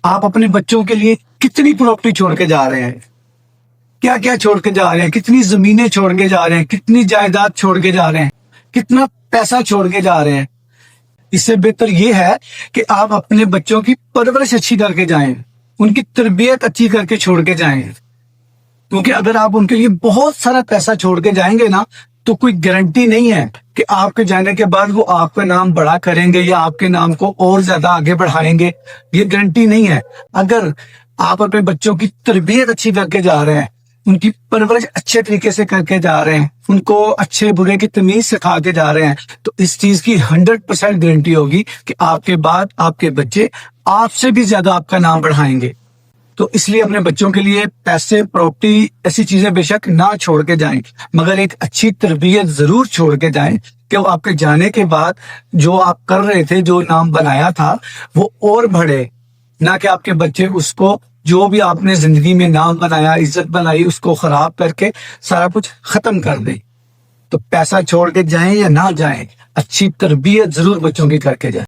آپ اپنے بچوں کے لیے کتنی پراپرٹی چھوڑ کے جا رہے ہیں، کیا کیا چھوڑ کے جا رہے ہیں، کتنی زمینیں چھوڑ کے جا رہے ہیں، کتنی جائیداد چھوڑ کے جا رہے ہیں، کتنا پیسہ چھوڑ کے جا رہے ہیں۔ اس سے بہتر یہ ہے کہ آپ اپنے بچوں کی پرورش اچھی کر کے جائیں، ان کی تربیت اچھی کر کے چھوڑ کے جائیں، کیونکہ اگر آپ ان کے لیے بہت سارا پیسہ چھوڑ کے جائیں گے نا تو کوئی گارنٹی نہیں ہے کہ آپ کے جانے کے بعد وہ آپ کا نام بڑا کریں گے یا آپ کے نام کو اور زیادہ آگے بڑھائیں گے، یہ گارنٹی نہیں ہے۔ اگر آپ اپنے بچوں کی تربیت اچھی کر کے جا رہے ہیں، ان کی پرورش اچھے طریقے سے کر کے جا رہے ہیں، ان کو اچھے برے کی تمیز سکھا کے جا رہے ہیں، تو اس چیز کی 100% گارنٹی ہوگی کہ آپ کے بعد آپ کے بچے آپ سے بھی زیادہ آپ کا نام بڑھائیں گے۔ تو اس لیے اپنے بچوں کے لیے پیسے، پراپرٹی، ایسی چیزیں بے شک نہ چھوڑ کے جائیں، مگر ایک اچھی تربیت ضرور چھوڑ کے جائیں کہ وہ آپ کے جانے کے بعد جو آپ کر رہے تھے، جو نام بنایا تھا، وہ اور بڑھے، نہ کہ آپ کے بچے اس کو جو بھی آپ نے زندگی میں نام بنایا، عزت بنائی، اس کو خراب کر کے سارا کچھ ختم کر دیں۔ تو پیسہ چھوڑ کے جائیں یا نہ جائیں، اچھی تربیت ضرور بچوں کی کر کے جائیں۔